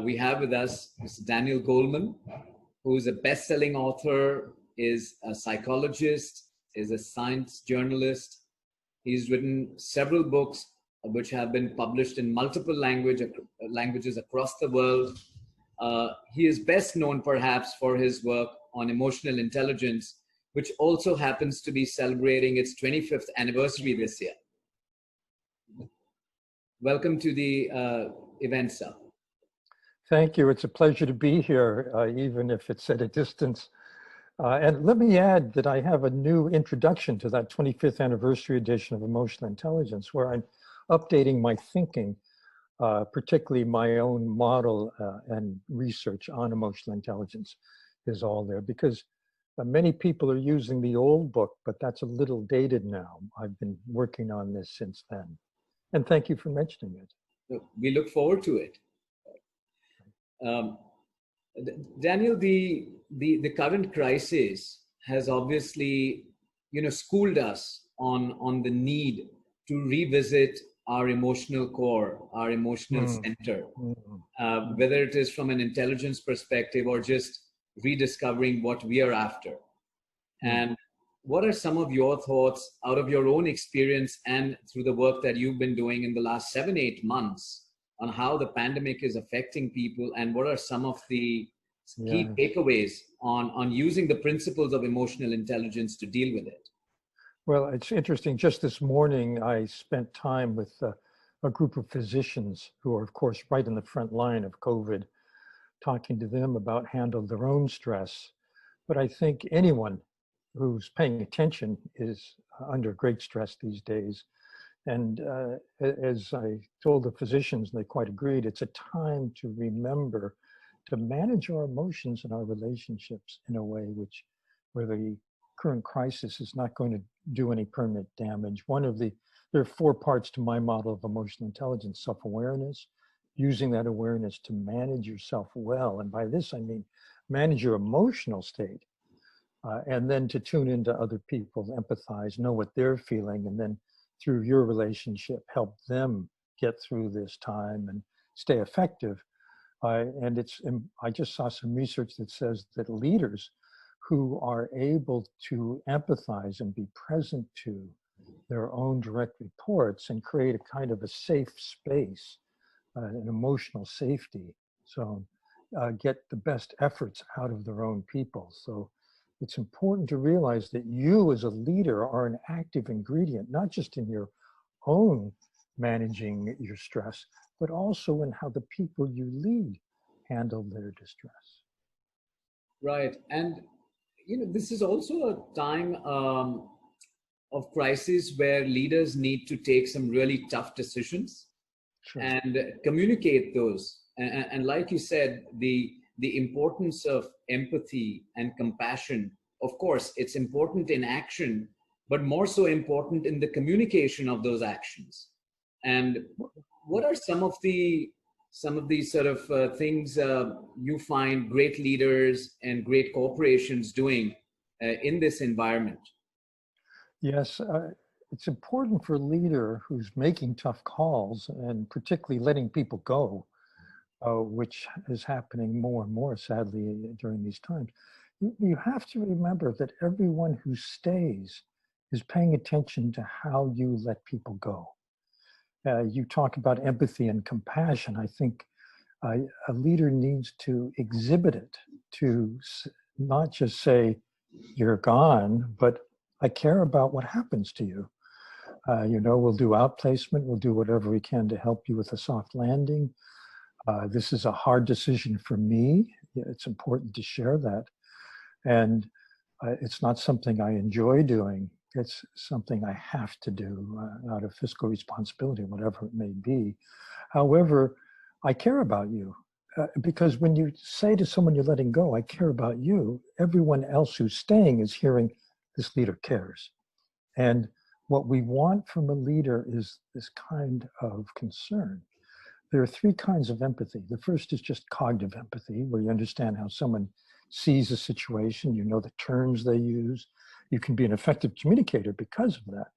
We have with us Mr. Daniel Goleman, who is a best-selling author, is a psychologist, is a science journalist. He's written several books which have been published in multiple languages across the world. He is best known perhaps for his work on emotional intelligence, which also happens to be celebrating its 25th anniversary this year. Welcome to the event, sir. Thank you. It's a pleasure to be here, even if it's at a distance. And let me add that I have a new introduction to that 25th anniversary edition of Emotional Intelligence, where I'm updating my thinking, particularly my own model and research on emotional intelligence is all there, because many people are using the old book, but that's a little dated now. I've been working on this since then. And thank you for mentioning it. We look forward to it. Daniel, the current crisis has obviously, schooled us on the need to revisit our emotional core, our emotional center, whether it is from an intelligence perspective or just rediscovering what we are after. And what are some of your thoughts out of your own experience and through the work that you've been doing in the last 7-8 months on how the pandemic is affecting people, and what are some of the key takeaways on using the principles of emotional intelligence to deal with it? Well, it's interesting. Just this morning, I spent time with a group of physicians who are, of course, right in the front line of COVID, talking to them about handling their own stress. But I think anyone who's paying attention is under great stress these days. And as I told the physicians, they quite agreed, it's a time to remember to manage our emotions and our relationships in a way where the current crisis is not going to do any permanent damage. There are 4 parts to my model of emotional intelligence: self-awareness, using that awareness to manage yourself well. And by this, I mean, manage your emotional state. And then to tune into other people, empathize, know what they're feeling, and then through your relationship, help them get through this time and stay effective. And I just saw some research that says that leaders who are able to empathize and be present to their own direct reports and create a kind of a safe space, an emotional safety zone, get the best efforts out of their own people. So it's important to realize that you as a leader are an active ingredient, not just in your own managing your stress, but also in how the people you lead handle their distress. Right. And, this is also a time of crisis where leaders need to take some really tough decisions and communicate those. And like you said, the importance of empathy and compassion, of course, it's important in action, but more so important in the communication of those actions. And what are some of these sort of things you find great leaders and great corporations doing in this environment? Yes, it's important for a leader who's making tough calls and particularly letting people go, which is happening more and more, sadly, during these times. You have to remember that everyone who stays is paying attention to how you let people go. You talk about empathy and compassion. I think a leader needs to exhibit it, to not just say, you're gone, but I care about what happens to you. We'll do outplacement, we'll do whatever we can to help you with a soft landing. This is a hard decision for me. It's important to share that. And it's not something I enjoy doing. It's something I have to do out of fiscal responsibility, whatever it may be. However, I care about you. Because when you say to someone you're letting go, I care about you, everyone else who's staying is hearing this leader cares. And what we want from a leader is this kind of concern. There are 3 kinds of empathy. The first is just cognitive empathy, where you understand how someone sees a situation, you know the terms they use. You can be an effective communicator because of that.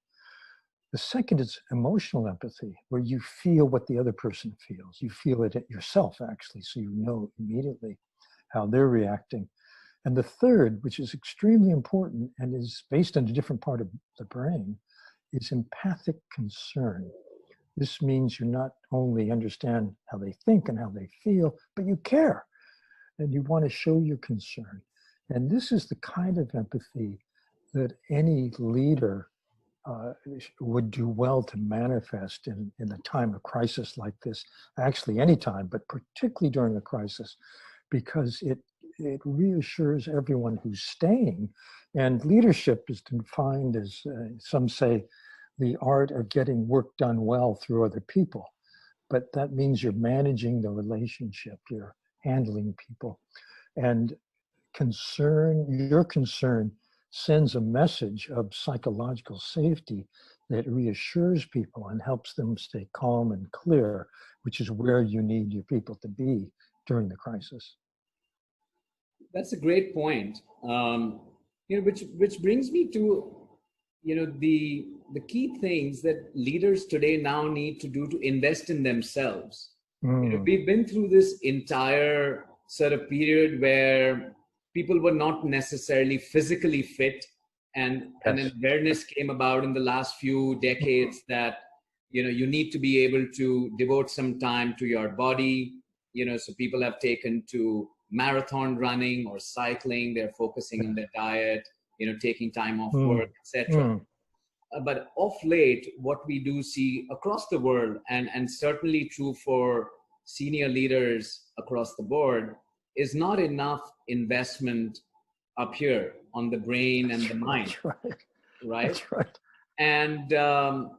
The second is emotional empathy, where you feel what the other person feels. You feel it yourself, actually, so you know immediately how they're reacting. And the third, which is extremely important and is based on a different part of the brain, is empathic concern. This means you not only understand how they think and how they feel, but you care and you want to show your concern. And this is the kind of empathy that any leader would do well to manifest in a time of crisis like this. Actually, any time, but particularly during a crisis, because it reassures everyone who's staying. And leadership is defined as, some say, the art of getting work done well through other people. But that means you're managing the relationship, you're handling people. And your concern sends a message of psychological safety that reassures people and helps them stay calm and clear, which is where you need your people to be during the crisis. That's a great point. Which brings me to the key things that leaders today now need to do to invest in themselves. We've been through this entire sort of period where people were not necessarily physically fit, and an awareness came about in the last few decades that you need to be able to devote some time to your body. So people have taken to marathon running or cycling. They're focusing on their diet, taking time off work, etc. But of late, what we do see across the world, and certainly true for senior leaders across the board, is not enough investment up here on the brain and the mind. That's right. Right? That's right. And, and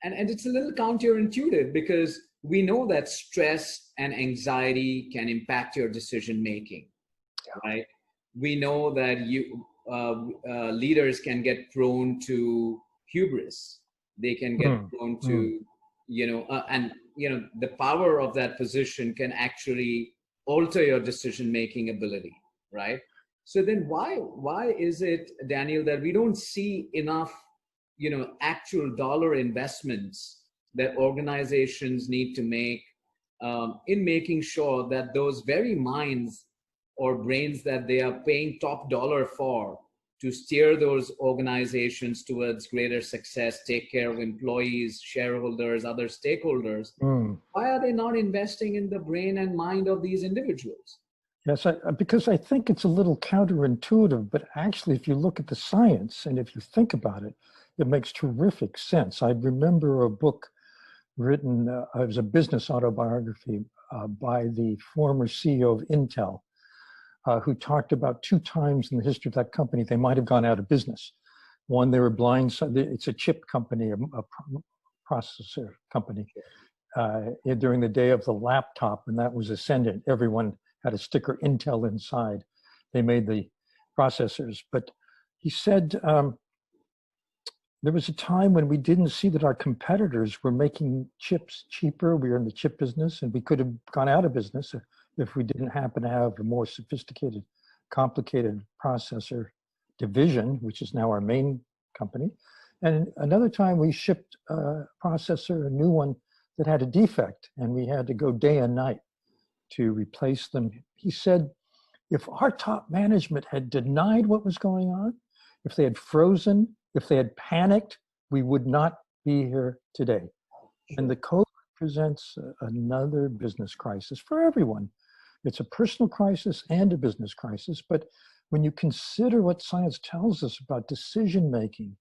it's a little counterintuitive, because we know that stress and anxiety can impact your decision making, right? We know that leaders can get prone to hubris. They can get prone to, the power of that position can actually alter your decision making ability, right? So then why is it, Daniel, that we don't see enough actual dollar investments that organizations need to make in making sure that those very minds or brains that they are paying top dollar for to steer those organizations towards greater success, take care of employees, shareholders, other stakeholders, why are they not investing in the brain and mind of these individuals? Yes, because I think it's a little counterintuitive, but actually, if you look at the science and if you think about it, it makes terrific sense. I remember a book written, it was a business autobiography by the former CEO of Intel, who talked about 2 times in the history of that company they might have gone out of business. One, they were blindsided. It's a chip company, a processor company. During the day of the laptop, when that was ascendant, everyone had a sticker Intel inside. They made the processors. But he said there was a time when we didn't see that our competitors were making chips cheaper. We were in the chip business, and we could have gone out of business if we didn't happen to have a more sophisticated, complicated processor division, which is now our main company. And another time we shipped a processor, a new one, that had a defect, and we had to go day and night to replace them. He said, if our top management had denied what was going on, if they had frozen, if they had panicked, we would not be here today. And the COVID presents another business crisis for everyone. It's a personal crisis and a business crisis. But when you consider what science tells us about decision-making,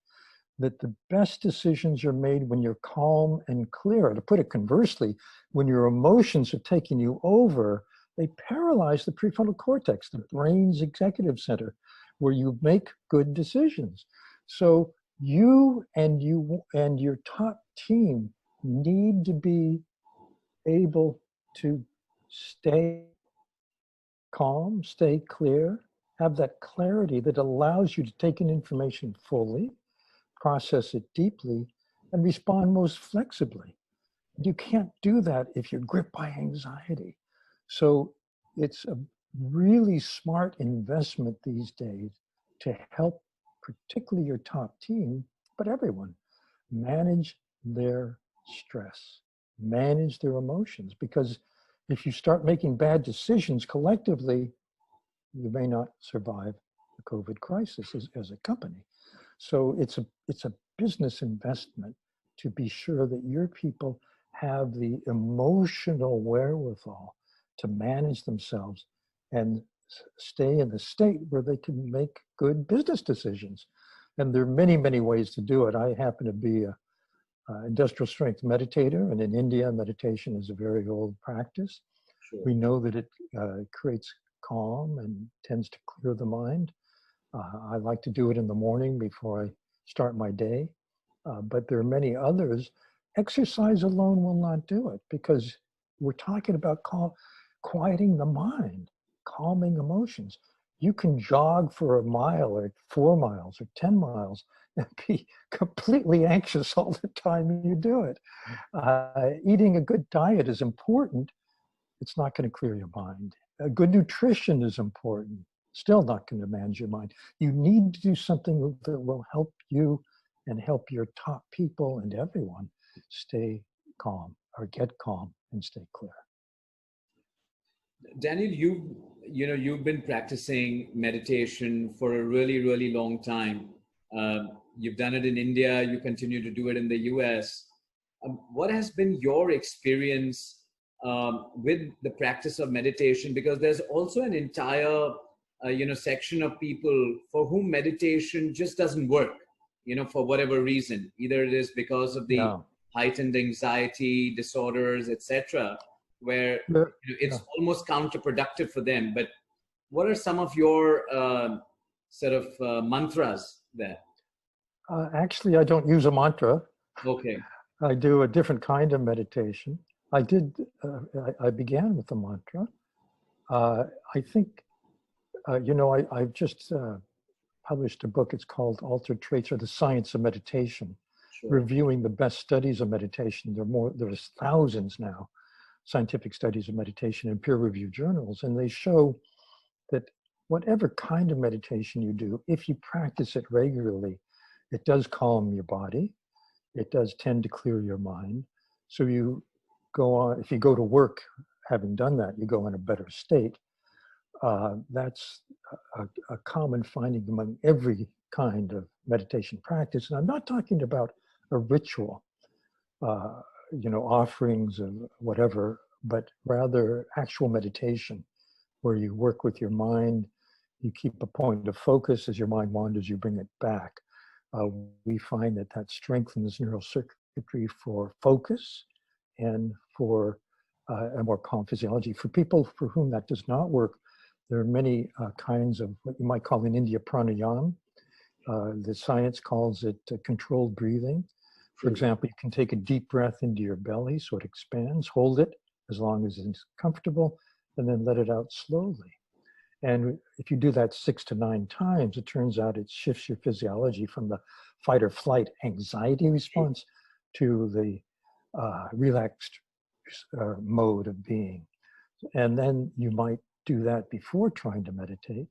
that the best decisions are made when you're calm and clear. To put it conversely, when your emotions are taking you over, they paralyze the prefrontal cortex, the brain's executive center, where you make good decisions. So you and your top team need to be able to stay calm, stay clear, have that clarity that allows you to take in information fully, process it deeply, and respond most flexibly. You can't do that if you're gripped by anxiety. So it's a really smart investment these days to help particularly your top team, but everyone, manage their stress, manage their emotions, because if you start making bad decisions collectively, you may not survive the COVID crisis as a company. So it's a business investment to be sure that your people have the emotional wherewithal to manage themselves and stay in the state where they can make good business decisions. And there are many, many ways to do it. I happen to be a industrial strength meditator, and in India, meditation is a very old practice. Sure. We know that it creates calm and tends to clear the mind. I like to do it in the morning before I start my day, but there are many others. Exercise alone will not do it, because we're talking about quieting the mind, calming emotions. You can jog for a mile or 4 miles or 10 miles and be completely anxious all the time you do it. Eating a good diet is important. It's not going to clear your mind. Good nutrition is important. Still not going to manage your mind. You need to do something that will help you and help your top people and everyone stay calm, or get calm and stay clear. Daniel, you've been practicing meditation for a really, really long time. You've done it in India. You continue to do it in the US. What has been your experience with the practice of meditation? Because there's also an entire section of people for whom meditation just doesn't work, for whatever reason. Either it is because of the heightened anxiety disorders, etc., where it's almost counterproductive for them. But what are some of your sort of mantras there? Actually, I don't use a mantra. Okay. I do a different kind of meditation. I began with a mantra. I think, I've just published a book. It's called Altered Traits, or the Science of Meditation, reviewing the best studies of meditation. There's thousands now, scientific studies of meditation in peer-reviewed journals, and they show that whatever kind of meditation you do, if you practice it regularly, it does calm your body. It does tend to clear your mind. So you go on, if you go to work having done that, you go in a better state. That's a common finding among every kind of meditation practice. And I'm not talking about a ritual, offerings of whatever, but rather actual meditation where you work with your mind, you keep a point of focus. As your mind wanders, you bring it back. We find that strengthens neural circuitry for focus and for a more calm physiology. For people for whom that does not work, there are many kinds of what you might call in India pranayama. The science calls it controlled breathing. For example, you can take a deep breath into your belly so it expands, hold it as long as it's comfortable, and then let it out slowly. And if you do that 6 to 9 times, it turns out it shifts your physiology from the fight or flight anxiety response to the relaxed mode of being. And then you might do that before trying to meditate.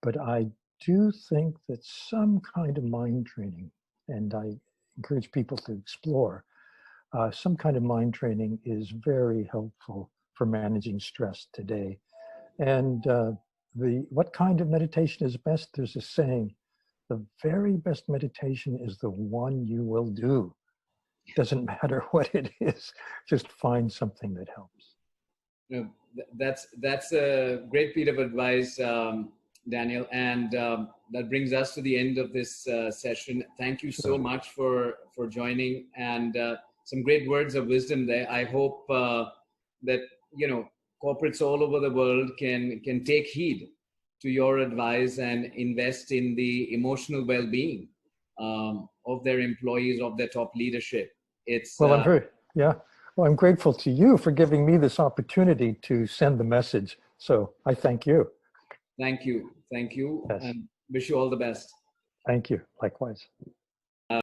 But I do think that some kind of mind training, and I encourage people to explore, some kind of mind training is very helpful for managing stress today. And what kind of meditation is best? There's a saying, the very best meditation is the one you will do. Doesn't matter what it is, just find something that helps. That's a great piece of advice, Daniel. And that brings us to the end of this session. Thank you so much for joining, and some great words of wisdom there. I hope that, corporates all over the world can take heed to your advice and invest in the emotional well-being of their employees, of their top leadership. I'm grateful to you for giving me this opportunity to send the message. So I thank you. Thank you. Yes. And wish you all the best. Thank you. Likewise.